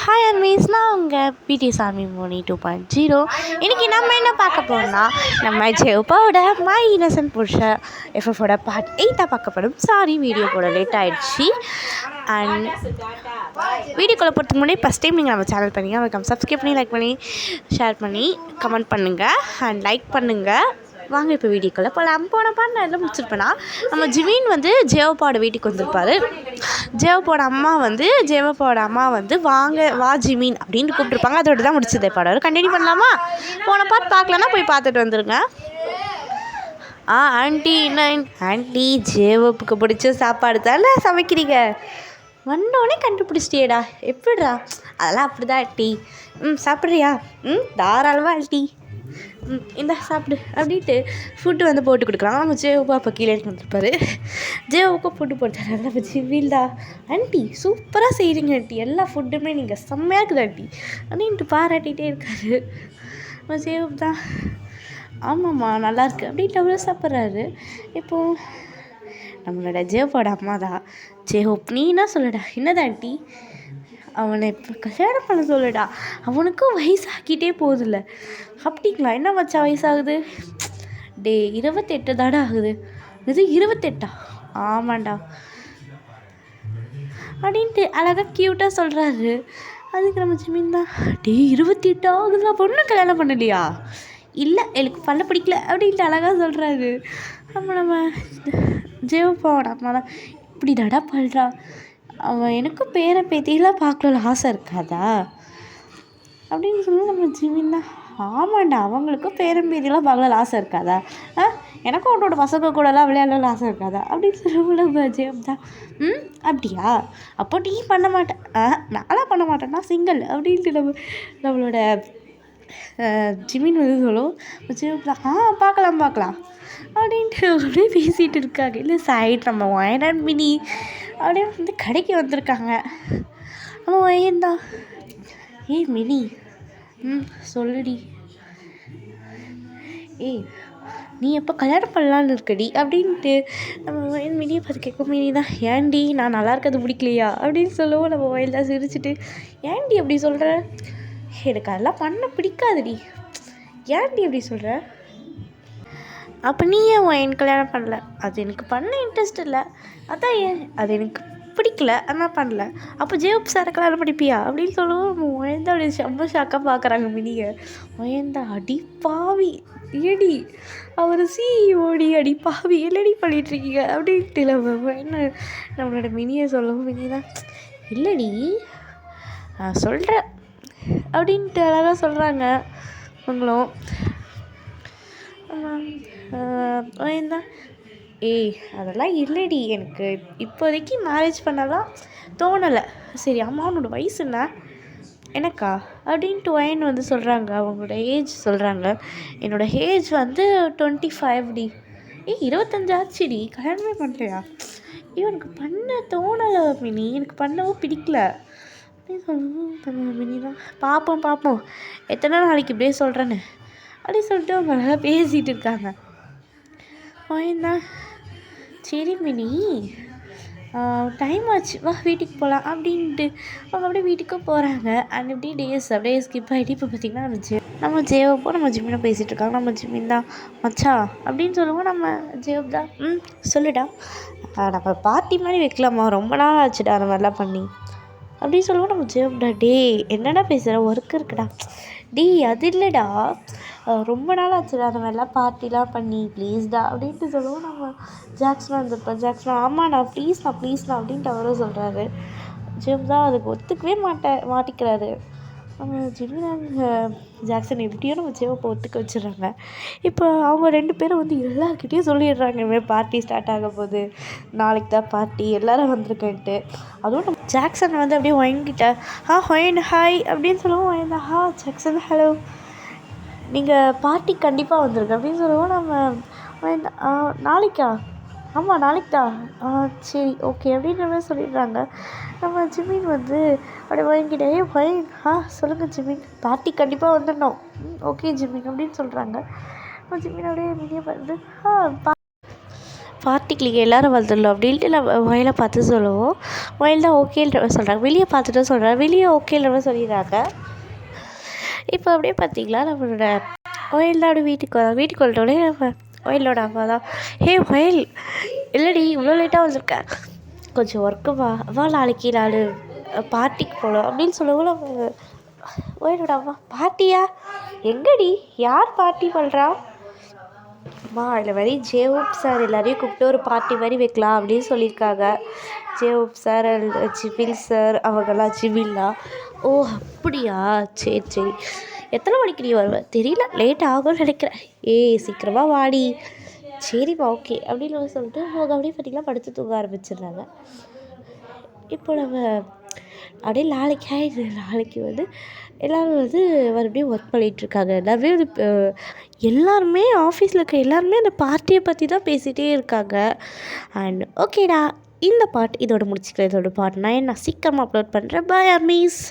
Hi அன்மீஸ், நான் உங்கள் பிடி சாமி மோனி 2.0. இன்றைக்கி நம்ம என்ன பார்க்க போகிறோம்னா, நம்ம ஜெயப்பாவோட மை இன்னசென்ட் புருஷன் எஃப்எஃபோட பார்ட் 8 பார்க்க போகிறோம். சாரி, வீடியோ போட லேட் ஆகிடுச்சு. அண்ட் வீடியோக்குள்ளே போகிறதுக்கு முன்னாடி ஃபஸ்ட் டைம் நீங்கள் நம்ம சேனல் பண்ணிங்க அதுக்கு சப்ஸ்கிரைப் பண்ணி, லைக் பண்ணி, ஷேர் பண்ணி, கமெண்ட் பண்ணுங்கள் அண்ட் லைக் பண்ணுங்கள். வாங்க இப்போ வீடியோக்குள்ளே போகலாம். போன பாட்டு நான் எல்லாம் முடிச்சிருப்பேன்னா, நம்ம ஜிமீன் வந்து ஜெயப்பாவோட வீட்டுக்கு வந்திருப்பார். ஜெயப்பாவோட அம்மா வந்து வாங்க வா ஜிமீன் அப்படின்னு கூப்பிட்டுருப்பாங்க. அதோட தான் முடிச்சது பாடம். கண்டினியூ பண்ணலாமா? போன பாட்டு பார்க்கலன்னா போய் பார்த்துட்டு வந்துடுங்க. ஆண்டி ஜெயப்பாவுக்கு பிடிச்ச சாப்பாடு தானே சமைக்கிறீங்க. வந்தோடனே கண்டுபிடிச்சிட்டியேடா, எப்படிடா? அதெல்லாம் அப்படி தான் ஆண்டி. சாப்பிட்றியா? தாராளமாக ஆண்டி. இந்த சாப்பிடு அப்படின்ட்டு ஃபுட்டு வந்து போட்டு கொடுக்குறாங்க. நம்ம ஜெயப்பா அப்போ கீழே வந்துருப்பார். ஜெயவுக்கும் ஃபுட்டு போட்டார். நம்ம ஜிவில்டா, ஆண்டி சூப்பராக செய்கிறீங்க ஆண்டி, எல்லா ஃபுட்டுமே நீங்கள் செம்மையாக இருக்குது ஆண்டி அப்படின்ட்டு பாராட்டிகிட்டே இருக்காரு. நம்ம ஜெயப் தான், ஆமாம்மா நல்லாயிருக்கு அப்படின்ட்டு அவரே சாப்பிட்றாரு. இப்போது நம்மளோட ஜெயப்போட அம்மா தான், ஜெயப் நீ என்ன சொல்லடா? என்னதான் ஆண்டி? அவனை இப்போ கல்யாணம் பண்ண சொல்லடா, அவனுக்கும் வயசாகிட்டே போகுதில்ல. அப்படிங்களா? என்ன வச்சா வயசாகுது? 28 தாடா ஆகுது. இது 28? ஆமாண்டா அப்படின்ட்டு அழகாக க்யூட்டாக சொல்கிறாரு. அதுக்கு நம்ம ஜிமின் தான், 28 ஆகுதுலாம், பொண்ணு கல்யாணம் பண்ணலையா? இல்லை, எனக்கு பண்ண பிடிக்கல அப்படின்ட்டு அழகாக சொல்கிறாரு. நம்ம ஜெயப்பாவோட அம்மா தான், இப்படி தாடா பண்ணுறா, அவன் எனக்கும் பேர பேத்தியெல்லாம் பார்க்கல ஆசை இருக்காதா அப்படின்னு சொல்லி நம்ம ஜிமின் தான், ஆமாண்டா அவங்களுக்கும் பேரன் பேத்தியெல்லாம் பார்க்கல ஆசை இருக்காதா? எனக்கும் உன்னோட பசங்க கூடலாம் விளையாடலாம் ஆசை இருக்காதா அப்படின்னு சொல்லுவோம்ல. ஜெயம் தான், அப்படியா? அப்போ நீ பண்ண மாட்டேன். நான்லாம் பண்ண மாட்டேன், நான் சிங்கிள் அப்படின்ட்டு நம்மளோட ஜிமின் வந்து சொல்லுவோம். ஜெயம் தான், பார்க்கலாம் அப்படின்ட்டு அப்படியே பேசிகிட்டு இருக்காங்க. இல்லை சைட் நம்ம வயநாடு மினி அப்படியே வந்து கடைக்கு வந்திருக்காங்க. நம்ம வயந்தான், மினி சொல்லுடி, நீ எப்போ கல்யாணம் பண்ணலான்னு இருக்கடி அப்படின்ட்டு நம்ம வயல் மினியை பார்த்து கேட்கும். மினி தான், ஏன்டி நான் நல்லா இருக்கிறது பிடிக்கலையா அப்படின்னு சொல்லுவோம். நம்ம வயல் தான் சிரிச்சுட்டு, ஏன்டி அப்படி சொல்கிற? எனக்கு அதெல்லாம் பண்ண பிடிக்காதுடி, ஏன்டி அப்படி சொல்கிற? அப்போ நீ ஏன் என் கல்யாணம் பண்ணல? அது எனக்கு பண்ண இன்ட்ரெஸ்ட் இல்லை, அதான் ஏன் அது எனக்கு பிடிக்கல, ஆனால் பண்ணல. அப்போ ஜேப் சாரை கல்யாணம் படிப்பியா அப்படின்னு சொல்லுவோம். வயந்தா அப்படி செம்ம ஷாக்காக பார்க்குறாங்க மினியை. வயந்தா, அடி பாவி ஏடி, அவர் சிஇஓடி, அடி பாவி என்னடி பண்ணிகிட்ருக்கீங்க அப்படின்ட்டு நம்மளோட மினியை சொல்லவும். மினி தான், இல்லைடி நான் சொல்கிறேன் அப்படின்ட்டு அழகாக சொல்கிறாங்க. அவங்களும் தான், அதெல்லாம் இல்லைடி, எனக்கு இப்போதைக்கு மேரேஜ் பண்ணலாம் தோணலை. சரி ஆமாம், உன்னோட வயசு என்ன? எனக்கா அப்படின்ட்டு வயன் வந்து சொல்கிறாங்க. அவங்களோட ஏஜ் சொல்கிறாங்க. என்னோடய ஏஜ் வந்து 25டி. 25 ஆச்சுடி, கல்யாணமே பண்ணலையா? எனக்கு பண்ண தோணலை மினி, எனக்கு பண்ணவும் பிடிக்கல அப்படின்னு சொல்லணும். மினி தான், பார்ப்போம் எத்தனை நாளைக்கு இப்படியே சொல்கிறேன்னு அப்படி சொல்லிட்டு அவங்க நல்லா பேசிகிட்டு இருக்காங்க. தான், சரி மினி டைம் ஆச்சு, வா வீட்டுக்கு போகலாம் அப்படின்ட்டு அவங்க அப்படியே வீட்டுக்கும் போகிறாங்க. அண்ட் இப்படி டேஸ் அப்படியே ஸ்கிப் ஆகிட்டு இப்போ பார்த்திங்கன்னா நம்ம ஜேவப்போ நம்ம ஜிம்மினை பேசிகிட்டு இருக்காங்க. நம்ம ஜிம்மின் தான், மச்சா அப்படின்னு சொல்லுவோம். நம்ம ஜேவப் தான், சொல்லுடா, நம்ம பார்ட்டி மாதிரி வைக்கலாமா, ரொம்ப நாள் ஆச்சுடா அந்த மாதிரிலாம் பண்ணி அப்படின்னு சொல்லுவோம். நம்ம ஜேவப்டா, என்னடா பேசுகிற, ஒர்க் இருக்குடா. அது இல்லைடா, ரொம்ப நாள் ஆச்சுடா அந்த மாதிரிலாம் பார்ட்டிலாம் பண்ணி, ப்ளீஸ்டா அப்படின்ட்டு சொல்லுவோம். நம்ம ஜாக்சன் வந்திருப்பேன். ஜாக்சன், ஆமாண்ணா ப்ளீஸ்ண்ணா அப்படின்ட்டு அவரும் சொல்கிறாரு. ஜிம் தான் அதுக்கு ஒத்துக்கவே மாட்டிக்கிறாரு. நம்ம ஜிம்மினாங்க ஜாக்சன் எப்படியோ நம்ம ஜிம்மை ஒத்துக்க வச்சிடுறாங்க. இப்போ அவங்க 2 பேரும் வந்து எல்லாருக்கிட்டேயும் சொல்லிடுறாங்க, இனிமேல் பார்ட்டி ஸ்டார்ட் ஆக போகுது, நாளைக்கு தான் பார்ட்டி, எல்லோரும் வந்திருக்கேன்ட்டு. அதுவும் நம்ம ஜாக்சன் வந்து அப்படியே வாங்கிட்ட, ஹொயன் ஹாய் அப்படின்னு சொல்லுவோம். வாய்ந்தா, ஜாக்சன் ஹலோ, நீங்கள் பார்ட்டி கண்டிப்பாக வந்துருங்க அப்படின்னு சொல்லுவோம். நம்ம நாளைக்கா? ஆமாம் நாளைக்கு தான். சரி ஓகே அப்படின்ற மாதிரி சொல்லிடுறாங்க. நம்ம ஜிமின் வந்து அப்படியே வாங்கிட்டே சொல்லுங்கள் ஜிமின், பார்ட்டி கண்டிப்பாக வந்துடணும். ஓகே ஜிமின் அப்படின்னு சொல்கிறாங்க. நம்ம ஜிமின் அப்படியே மினியை வந்து பார்ட்டிக்கு நீங்கள் எல்லோரும் வந்துடலாம் அப்படின்ட்டு நம்ம வயலை பார்த்து சொல்லுவோம். வயல் தான் ஓகேன்ற சொல்கிறாங்க. வெளியே பார்த்துட்டு சொல்கிறாங்க, வெளியே ஓகேன்ற சொல்லிடுறாங்க. இப்போ அப்படியே பார்த்தீங்களா நம்மளோட வயல் தான் அப்படியே வீட்டுக்கு வந்துட்டோடனே நம்ம வயலோட அம்மா தான், ஹே வயல், இல்லைடி இவ்வளோ லேட்டாக வந்திருக்கேன், கொஞ்சம் ஒர்க்கு வா நாளைக்கு நான் பார்ட்டிக்கு போகலாம் அப்படின்னு சொல்லவும் நம்ம வயலோட அம்மா, பார்ட்டியா, எங்கடி, யார் பார்ட்டி பண்ணுறா? அம்மா அதில் மாதிரி ஜேஹூப் சார் எல்லாரையும் கூப்பிட்டு ஒரு பார்ட்டி மாதிரி வைக்கலாம் அப்படின்னு சொல்லியிருக்காங்க. ஜேஹூப் சார், ஜிபில் சார், அவங்கெல்லாம் ஜிபில்லாம். ஓ அப்படியா, சரி எத்தனை மணிக்கு நீ வருவேன் தெரியல, லேட் ஆகும்னு நினைக்கிறேன். சீக்கிரமாக வாடி. சரிம்மா ஓகே அப்படின்னு சொல்லிட்டு அவங்க அப்படியே பார்த்திங்கன்னா படுத்து தூங்க ஆரம்பிச்சிடுறாங்க. இப்போ நம்ம அப்படியே நாளைக்கு ஆயிடுது. நாளைக்கு வந்து எல்லோரும் வந்து மறுபடியும் ஒர்க் பண்ணிகிட்ருக்காங்க. எல்லாருமே வந்து எல்லாருமே ஆஃபீஸில் இருக்க எல்லாருமே அந்த பார்ட்டியை பற்றி தான் பேசிகிட்டே இருக்காங்க. அண்ட் ஓகேடா, இந்த பாட் இதோட முடிச்சுக்கிறேன். இதோட பாட் நான் சீக்கிரமாக அப்லோட் பண்ணுறேன். பாய் அமீஸ்.